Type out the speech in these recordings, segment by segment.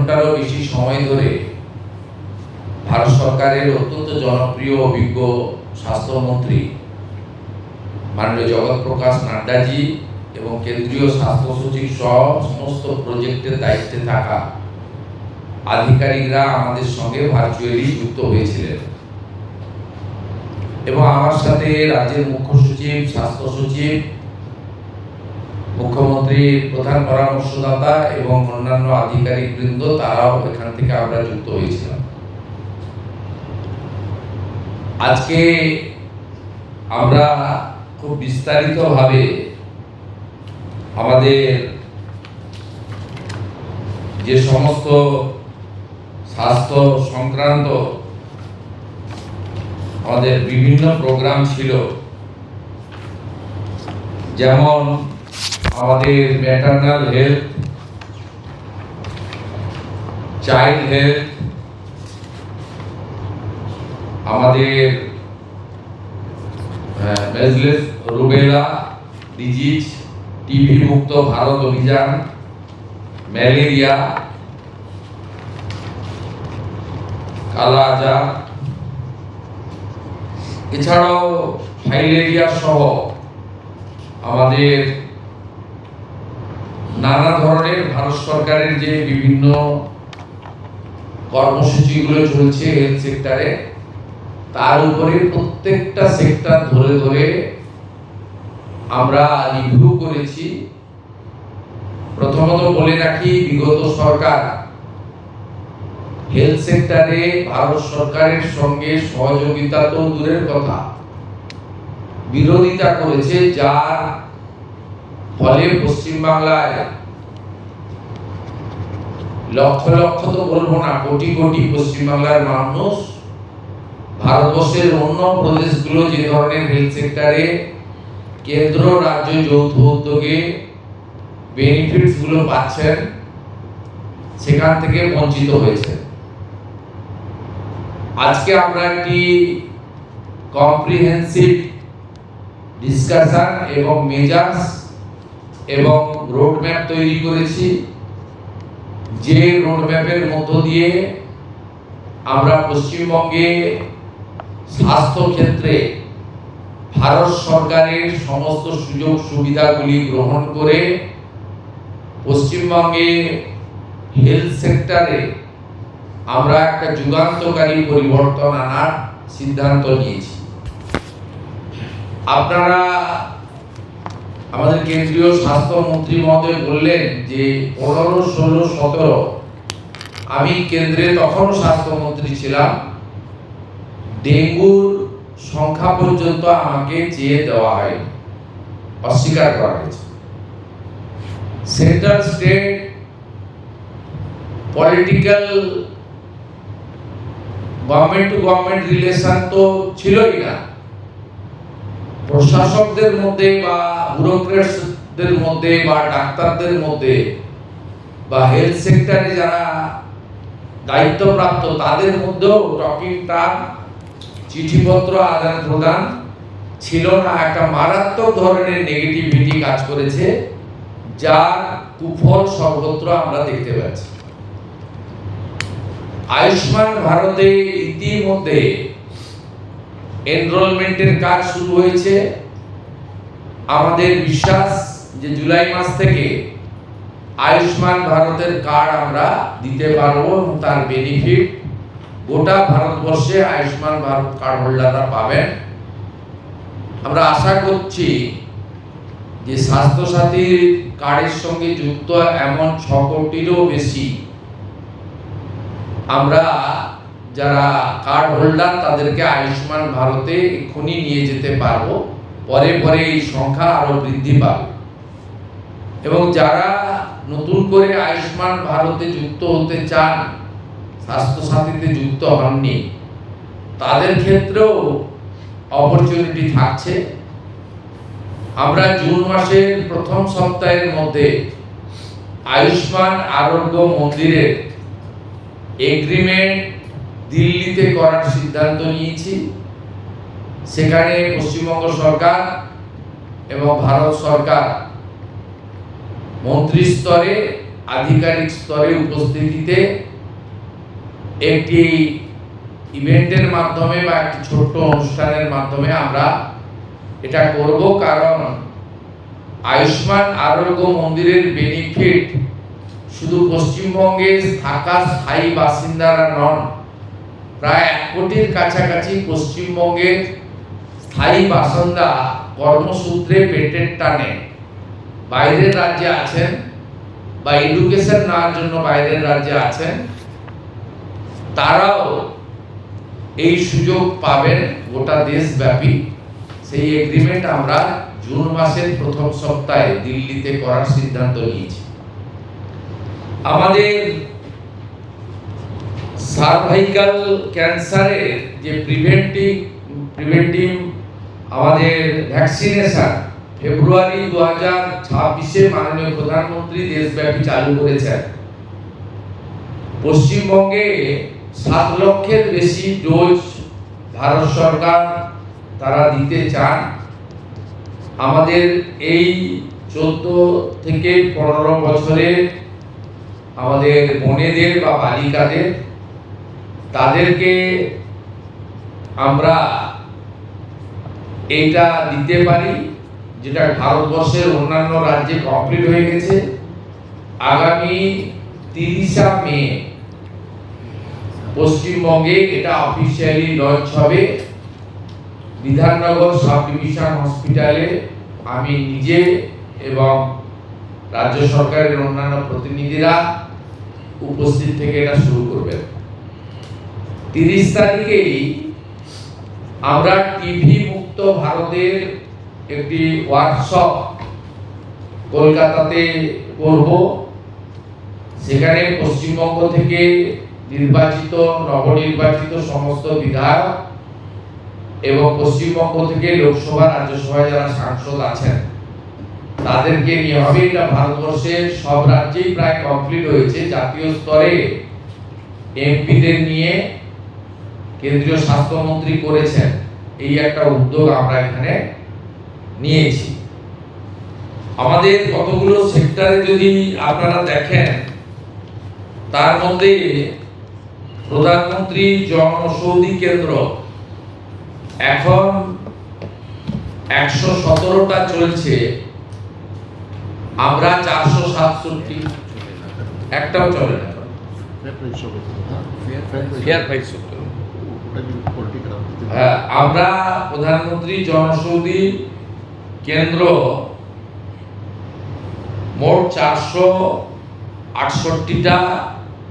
ঘন্টারও বেশি সময় ধরে ভারত সরকারের অত্যন্ত জনপ্রিয় অভিজ্ঞ স্বাস্থ্যমন্ত্রী মাননীয় জগৎ প্রকাশ নাড্ডাজি এবং কেন্দ্রীয় স্বাস্থ্য সচিব সহ সমস্ত প্রজেক্টের দায়িত্বে থাকা আধিকারিকরা আমাদের সঙ্গে ভার্চুয়ালি যুক্ত হয়েছিলেন এবং আমার সাথে রাজ্যের মুখ্য সচিব, স্বাস্থ্য সচিব, মুখ্যমন্ত্রীর প্রধান পরামর্শদাতা এবং অন্যান্য আধিকারিক বৃন্দ তারাও এখান থেকে আমরা যুক্ত হয়েছিলাম। আজকে আমরা খুব বিস্তারিতভাবে আমাদের যে সমস্ত স্বাস্থ্য সংক্রান্ত আমাদের বিভিন্ন প্রোগ্রাম ছিল, যেমন আমাদের ম্যাটারনাল হেলথ, চাইল্ড হেলথ, আমাদের মেজলেস রুবেলা ডিজিজ, টিবি মুক্ত ভারত অভিযান, ম্যালেরিয়া, কালা আজার, এছাড়াও ফাইলেরিয়া সহ আমাদের নানা ধরনের ভারত সরকারের যে বিভিন্ন কর্মসূচিগুলো চলছে হেলথ সেক্টরে, তার উপরে প্রত্যেকটা সেক্টর ধরে ধরে আমরা রিভিউ করেছি। প্রথমত বলে রাখি, বিগত সরকার হেলথ সেক্টরে ভারত সরকারের সঙ্গে সহযোগিতা তো দূরের কথা, বিরোধিতা করেছে, যার ফলে পশ্চিমবাংলায় লক্ষ লক্ষ তো বলবো না, কোটি কোটি পশ্চিমবাংলার মানুষ ভারতবর্ষের অন্য প্রদেশগুলো যে ধরনের হেলথ সেক্টরে কেন্দ্র রাজ্য যৌথ উদ্যোগে বেনিফিটস গুলো পাচ্ছেন, সেখান থেকে বঞ্চিত হয়েছে। আজকে আমরা একটি কম্প্রিহেন্সিভ ডিসকাশন এবং মেজার্স এবং রোডম্যাপ তৈরি করেছি, যে রোডম্যাপের মধ্য দিয়ে আমরা পশ্চিমবঙ্গে স্বাস্থ্য ক্ষেত্রে ভারত সরকারের সমস্ত সুযোগ সুবিধাগুলি গ্রহণ করে পশ্চিমবঙ্গে হেলথ সেক্টরে আমরা একটা যুগান্তকারী পরিবর্তন আনার সিদ্ধান্ত নিয়েছি। আপনারা আমাদের কেন্দ্রীয় স্বাস্থ্যমন্ত্রী মহোদয় বললেন যে 15, 16, 17 আমি কেন্দ্রে তখন স্বাস্থ্যমন্ত্রী ছিলাম, ডেঙ্গুর সংখ্যা পর্যন্ত আমাকে চেয়ে দেওয়া হয়, অস্বীকার করা হয়েছে। Central state political government to government relation তো ছিলই না, প্রশাসকদের মধ্যে বা ব্যুরোক্রেটসদের মধ্যে বা ডাক্তারদের মধ্যে বা হেলথ সেক্টরে যারা দায়িত্বপ্রাপ্ত তাদের মধ্যেও টকিং টাক, চিঠিপত্র আদান প্রদান ছিল না। একটা মারাত্মক ধরনের নেগেটিভিটি কাজ করেছে, যার কুফল সর্বত্র আমরা দেখতে পাচ্ছি। আয়ুষ্মান ভারতে ইতিমধ্যে এনরোলমেন্টের কাজ শুরু হয়েছে। আমাদের বিশ্বাস যে জুলাই মাস থেকে আয়ুষ্মান ভারতের কার্ড আমরা দিতে পারবো এবং তার বেনিফিট গোটা ভারতবর্ষে আয়ুষ্মান ভারত কার্ড হোল্ডাররা পাবেন। আমরা আশা করছি যে স্বাস্থ্যসাথী কার্ডের সঙ্গে যুক্ত এমন 6 কোটিরও বেশি আমরা যারা কার্ড হোল্ডার তাদেরকে আয়ুষ্মান ভারতে এক্ষুনি নিয়ে যেতে পারবো, পরে পরে এই সংখ্যা আরো বৃদ্ধি পাবে। এবং যারা নতুন করে আয়ুষ্মান ভারতে যুক্ত হতে চান, স্বাস্থ্যসাথীতে যুক্ত হননি, তাদের ক্ষেত্রেও অপরচুনিটি থাকছে। আমরা জুন মাসের প্রথম সপ্তাহের মধ্যে আয়ুষ্মান আরোগ্য মন্দিরের এগ্রিমেন্ট দিল্লিতে করার সিদ্ধান্ত নিয়েছি। সেখানে পশ্চিমবঙ্গ সরকার এবং ভারত সরকার মন্ত্রী স্তরে, আধিকারিক স্তরে উপস্থিতিতে একটি ইভেন্টের মাধ্যমে বা একটি ছোট্ট অনুষ্ঠানের মাধ্যমে আমরা এটা করব, কারণ আয়ুষ্মান আরোগ্য মন্দিরের বেনিফিট শুধু পশ্চিমবঙ্গে থাকা স্থায়ী বাসিন্দারা নন, প্রায় 1 কোটির কাছাকাছি পশ্চিমবঙ্গের স্থায়ী বাসিন্দা কর্মসূত্রে পেটের টানে বাইরের রাজ্যে আছেন বা এডুকেশন নেওয়ার জন্য বাইরের রাজ্যে আছেন, তারাও এই সুযোগ পাবেন গোটা দেশব্যাপী। সেই এগ্রিমেন্ট আমরা জুন মাসের প্রথম সপ্তাহে দিল্লিতে করার সিদ্ধান্ত নিয়েছি। আমাদের সার্ভাইকাল ক্যান্সারের যে প্রিভেন্টিভ আমাদের ভ্যাকসিনেশন ফেব্রুয়ারি 2026-এ মাননীয় প্রধানমন্ত্রী দেশব্যাপী চালু করেছেন। পশ্চিমবঙ্গে 7 লক্ষের বেশি ডোজ ভারত সরকার তারা দিতে চান। আমাদের এই 14 থেকে 15 বছরের আমাদের বোনেদের বা বালিকাদের, তাদেরকে আমরা এইটা দিতে পারি, যেটা ভারতবর্ষের অন্যান্য রাজ্যে কমপ্লিট হয়ে গেছে। আগামী 30 মে পশ্চিমবঙ্গে এটা অফিসিয়ালি লঞ্চ হবে। বিধাননগর সাব ডিভিশন হসপিটালে আমি নিজে এবং রাজ্য সরকারের অন্যান্য প্রতিনিধিরা উপস্থিত থেকে এটা শুরু করবেন। 30 তারিখেই আমরা টিভি মুক্ত ভারতের একটি ওয়ার্কশপ কলকাতাতে করব। সেখানে পশ্চিমবঙ্গ থেকে নির্বাচিত নবনির্বাচিত সমস্ত বিধায়ক এবং পশ্চিমবঙ্গ থেকে লোকসভা রাজ্যসভায় যারা সাংসদ আছেন তাদেরকে নিয়ে হবে। এটা ভারতবর্ষের সব রাজ্যেই প্রায় কমপ্লিট হয়েছে। জাতীয় স্তরে এমপিদের নিয়ে কেন্দ্রীয় স্বাস্থ্যমন্ত্রী করেছেন। এই একটা উদ্যোগ আমরা এখানে নিয়েছি। আমাদের কতগুলো সেক্টরে যদি আপনারা দেখেন, তার মধ্যে প্রধানমন্ত্রী জনঔষধি কেন্দ্র এখন 117টা চলছে। আমরা 467, একটাও চলে না। হ্যাঁ, আমরা প্রধানমন্ত্রী জনঔষধি কেন্দ্র মোট 468টা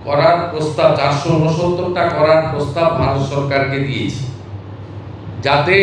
করার প্রস্তাব, 469টা করার প্রস্তাব ভারত সরকারকে দিয়েছি, যাতে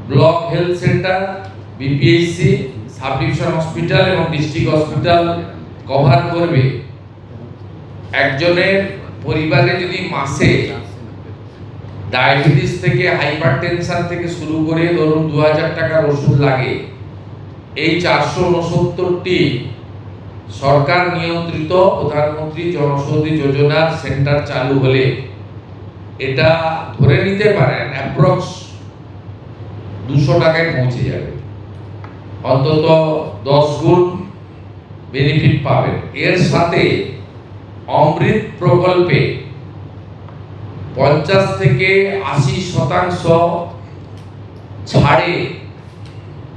block health centre, BPHC, sub division hospital এবং ডিস্ট্রিক্ট হসপিটাল কভার করবে। একজনের পরিবারে যদি মাসে ডায়াবেটিস থেকে হাইপারটেনশন থেকে শুরু করে ধরুন 2000 টাকার ওষুধ লাগে, এই 469টি সরকার নিয়ন্ত্রিত প্রধানমন্ত্রী জনঔষধি যোজনার সেন্টার চালু হলে এটা ধরে নিতে পারেন অ্যাপ্রক্স 200 টাকায় পৌঁছে যাবে। অন্তত 10 গুণ বেনিফিট পাবেন। এর সাথে অমৃত প্রকল্পে 50 থেকে 80% ছাড়ে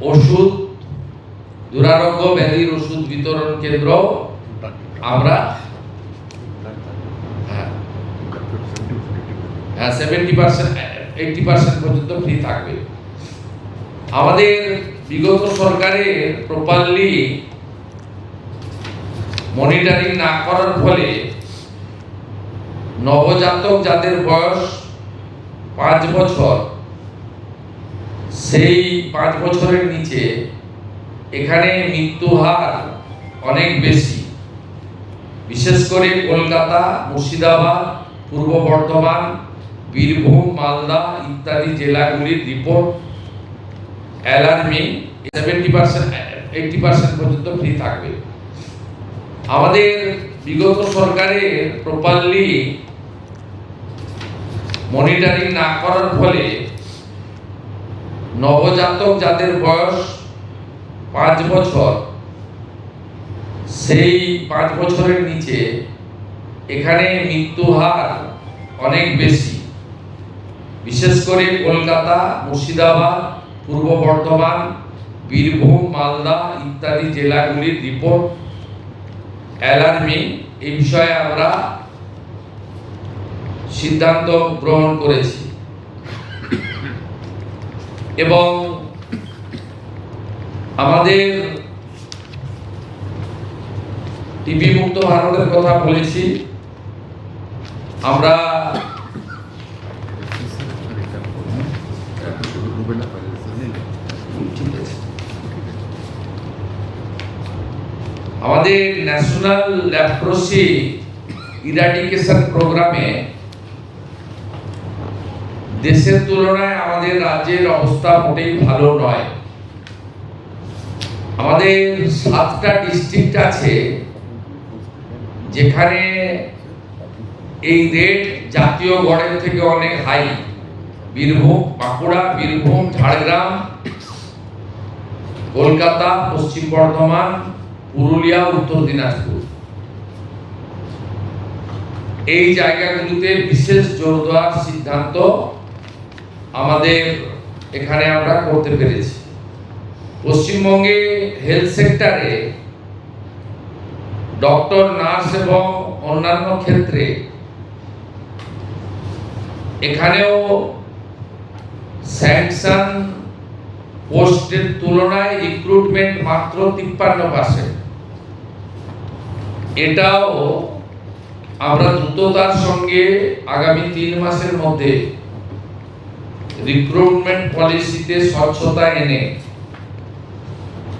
ওষুধ, দুরারোগ্য ব্যাধির ওষুধ বিতরণ কেন্দ্র আমরা 70% 80% পর্যন্ত ফ্রি থাকবে। আমাদের বিগত সরকারের প্রপারলি মনিটরিং না করার ফলে নবজাতক যাদের বয়স 5 বছর, সেই 5 বছরের নিচে এখানে মৃত্যু হার অনেক বেশি। বিশেষ করে কলকাতা, মুর্শিদাবাদ, পূর্ব বর্ধমান, বীরভূম, মালদা ইত্যাদি জেলাগুলির রিপোর্ট অ্যালার্মিং। 70% 80% পর্যন্ত ফ্রি থাকবে। আমাদের বিগত সরকারের প্রপারলি মনিটরিং না করার ফলে নবজাতক যাদের বয়স 5 বছর, সেই 5 বছরের নিচে এখানে মৃত্যু হার অনেক বেশি, বিশেষ করে কলকাতা, মুর্শিদাবাদ, পূর্ব বর্ধমান, বীরভূম, মালদা ইত্যাদি জেলাগুলির রিপোর্ট অ্যালার্মিং। এই বিষয়ে আমরা সিদ্ধান্ত গ্রহণ করেছি এবং আমাদের টিবি মুক্ত ভারতের কথা বলেছি। আমরা আমাদের ন্যাশনাল লেপ্রোসি ইরাডিকেশন প্রোগ্রামে দেশের তুলনায় আমাদের রাজ্যের অবস্থা মোটেই ভালো নয়। আমাদের 7টা ডিস্ট্রিক্ট আছে যেখানে এই রেট জাতীয় গড়ের থেকে অনেক হাই। বীরভূম, বাঁকুড়া, বীরভূম, ঝাড়গ্রাম, কলকাতা, পশ্চিম বর্ধমান, পুরুলিয়া, উত্তর দিনাজপুর, এই জায়গাগুলিতে বিশেষ জোর দেওয়ার সিদ্ধান্ত আমাদের এখানে আমরা করতে পেরেছি। পশ্চিমবঙ্গে হেলথ সেক্টরে ডক্টর, নার্স এবং অন্যান্য ক্ষেত্রে এখানেও স্যাংশন পোস্টের তুলনায় রিক্রুটমেন্ট মাত্র 53%। এটাও আমরা দ্রুততার সঙ্গে আগামী 3 মাসের মধ্যে রিক্রুটমেন্ট পলিসিতে স্বচ্ছতা এনে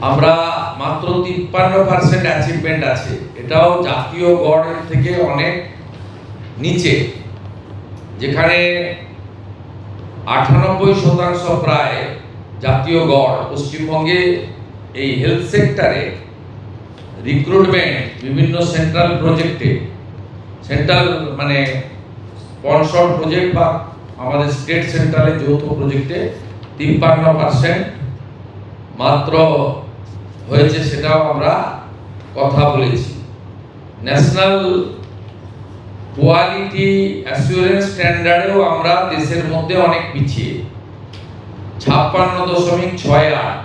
আমরা মাত্র 53% অ্যাচিভমেন্ট আছে। এটাও জাতীয় গড়ের থেকে অনেক নিচে, যেখানে 98% প্রায় জাতীয় গড়। পশ্চিমবঙ্গে এই হেলথ সেক্টরে রিক্রুটমেন্ট বিভিন্ন সেন্ট্রাল প্রজেক্টে, সেন্ট্রাল মানে স্পন্সর প্রজেক্ট বা আমাদের স্টেট সেন্ট্রালের যৌথ প্রজেক্টে 53% মাত্র হয়েছে, সেটাও আমরা কথা বলেছি। ন্যাশনাল কোয়ালিটি অ্যাসুরেন্স স্ট্যান্ডার্ডেও আমরা দেশের মধ্যে অনেক পিছিয়ে, 56.68।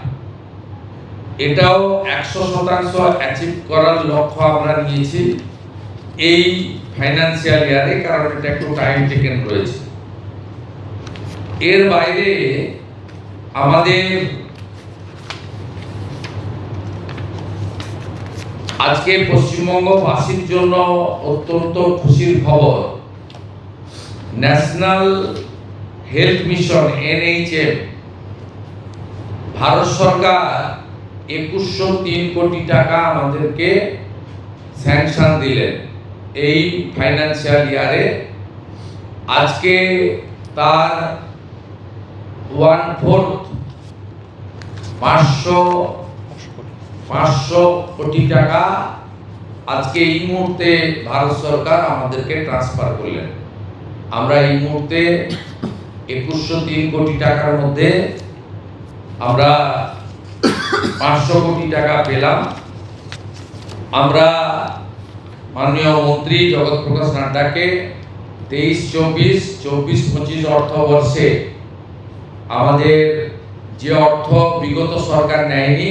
এটাও 100% অ্যাচিভ করার লক্ষ্য আমরা নিয়েছি এই ফাইন্যান্সিয়াল ইয়ারে, কারণ এটা একটু টাইম টেকেন রয়েছে। এর বাইরে আমাদের আজকে পশ্চিমবঙ্গবাসীর জন্য অত্যন্ত খুশির খবর, national health mission NHM Bharat সরকার 2103 কোটি টাকা আমাদেরকে স্যাংশন দিলেন এই ফাইন্যান্সিয়াল ইয়ারে। আজকে তার 1/4 500 কোটি টাকা আজকে এই মুহূর্তে ভারত সরকার আমাদেরকে ট্রান্সফার করলেন। আমরা এই মুহূর্তে 2103 কোটি টাকার মধ্যে আমরা 500 কোটি টাকা পেলাম। আমরা মাননীয় মন্ত্রী জগৎ প্রকাশ নাড্ডাকে 23-24, 24-25 অর্থবর্ষে আমাদের যে অর্থ বিগত সরকার নেয়নি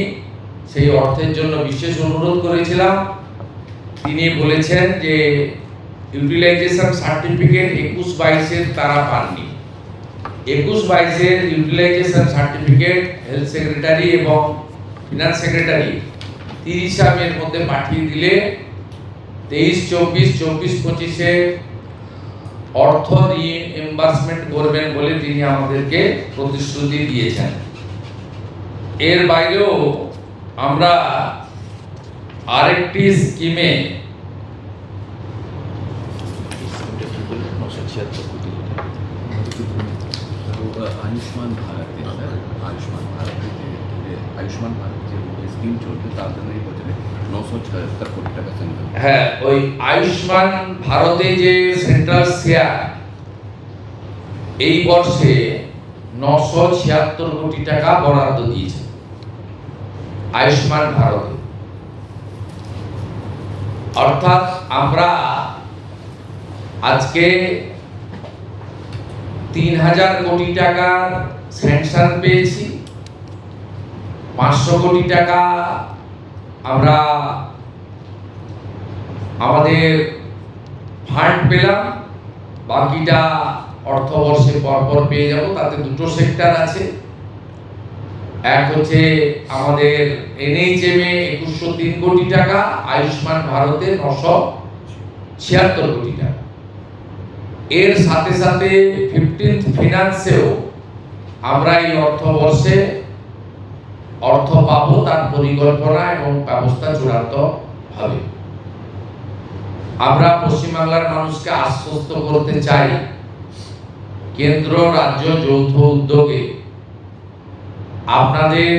সেই অর্থের জন্য বিশেষ অনুরোধ করেছিলাম। তিনি বলেছেন যে ইউটিলাইজেশন সার্টিফিকেট 21-22 তারা পাননি। 21-22 ইউটিলাইজেশন সার্টিফিকেট হেলথ সেক্রেটারি এবং ফিনান্স সেক্রেটারি 30 মের মধ্যে পাঠিয়ে দিলে 23-24, 24-25 অর্থ রিএমবার্সমেন্ট করবেন বলে তিনি আমাদেরকে প্রতিশ্রুতি দিয়েছেন। এর বাইরেও আমরা আরেকটি স্কিমে আয়ুষ্মান ভারত যে স্কিম চলছে তার জন্য এই বছরে 976 কোটি টাকা সেন্ট্রাল। হ্যাঁ, ওই আয়ুষ্মান ভারতে যে সেন্ট্রাল শেয়ার এই বর্ষে 976 কোটি টাকা বরাদ্দ দিয়েছে আয়ুষ্মান ভারতে। অর্থাৎ আমরা আজকে 3000 কোটি টাকার স্যাংশন পেয়েছি, 500 কোটি টাকা আমরা আমাদের ফান্ড পেলাম, বাকিটা অর্থবর্ষে পরপর পেয়ে যাব। তাতে দুটো সেক্টর আছে, এক হচ্ছে আমাদের NHM এ 2103 কোটি টাকা, আয়ুষ্মান ভারতে 976 কোটি টাকা। এর সাথে সাথে 15th ফিনান্সেও আমরা এই অর্থবর্ষে অর্থ পাবো, তার পরিকল্পনা এবং ব্যবস্থা চূড়ান্ত হবে। আমরা পশ্চিমবাংলার মানুষকে আশ্বস্ত করতে চাই, কেন্দ্র রাজ্য যৌথ উদ্যোগে আপনাদের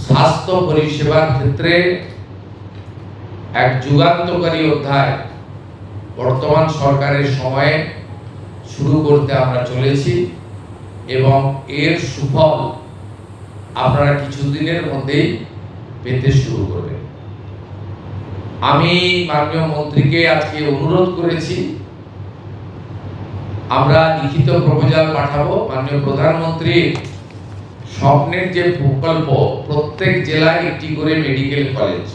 স্বাস্থ্য পরিষেবার ক্ষেত্রে এক যুগান্তকারী অধ্যায় বর্তমান সরকারের সময়ে শুরু করতে আমরা চলেছি এবং এর সুফল আপনারা কিছুদিনের মধ্যেই পেতে শুরু করবেন। আমি মাননীয় মন্ত্রীকে আজকে অনুরোধ করেছি, আমরা লিখিত প্রপোজাল পাঠাবো। মাননীয় প্রধানমন্ত্রী স্বপ্নের যে প্রকল্প, প্রত্যেক জেলায় একটি করে মেডিকেল কলেজ,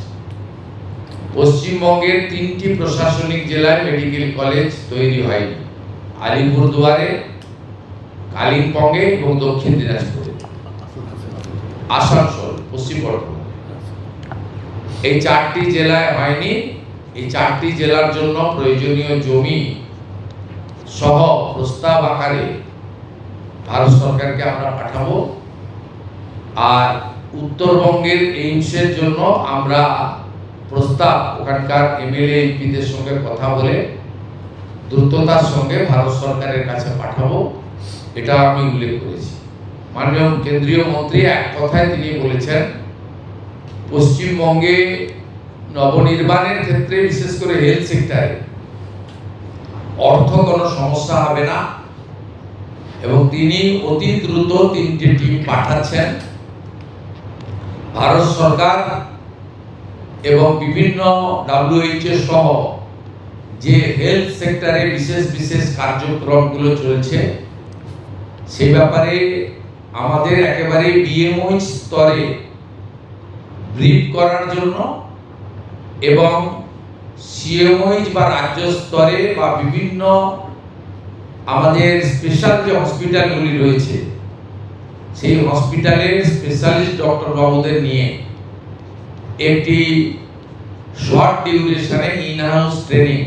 পশ্চিমবঙ্গের 3টি প্রশাসনিক জেলায় মেডিকেল কলেজ তৈরি হয়নি, আলিপুরদুয়ারে, কালিম্পংয়ে এবং দক্ষিণ দিনাজপুরে, আসানসোল, পশ্চিম বর্ধমান, এই 4টি জেলায় হয়নি। এই 4টি জেলার জন্য প্রয়োজনীয় জমি সহ প্রস্তাব আকারে ভারত সরকারকে আমরা পাঠাবো। আর উত্তরবঙ্গের এইমসের জন্য আমরা প্রস্তাব ওখানকার MLA MPদের সঙ্গে কথা বলে দ্রুততার সঙ্গে ভারত সরকারের কাছে পাঠাবো, এটা আমি উল্লেখ করেছি। মাননীয় কেন্দ্রীয় মন্ত্রী এক কথায় তিনি বলেছেন, পশ্চিমবঙ্গে নবনির্মাণের ক্ষেত্রে বিশেষ করে হেলথ সেক্টরে অর্থ কোনো সমস্যা হবে না এবং তিনি অতি দ্রুত 3টি টিম পাঠাচ্ছেন। ভারত সরকার এবং বিভিন্ন WHO সহ যে হেলথ সেক্টরে বিশেষ বিশেষ কার্যক্রমগুলো চলছে, সেই ব্যাপারে আমাদের একেবারে BMO স্তরে ব্রিফ করার জন্য এবং CMO বা রাজ্য স্তরে বা বিভিন্ন আমাদের স্পেশাল যে হসপিটালগুলি রয়েছে, সেই হসপিটালের স্পেশালিস্ট ডক্টর বাবুদের নিয়ে একটি শর্ট ডিউরেশনে ইন হাউস ট্রেনিং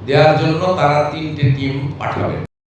দেওয়ার জন্য তারা 3টে টিম পাঠাবেন।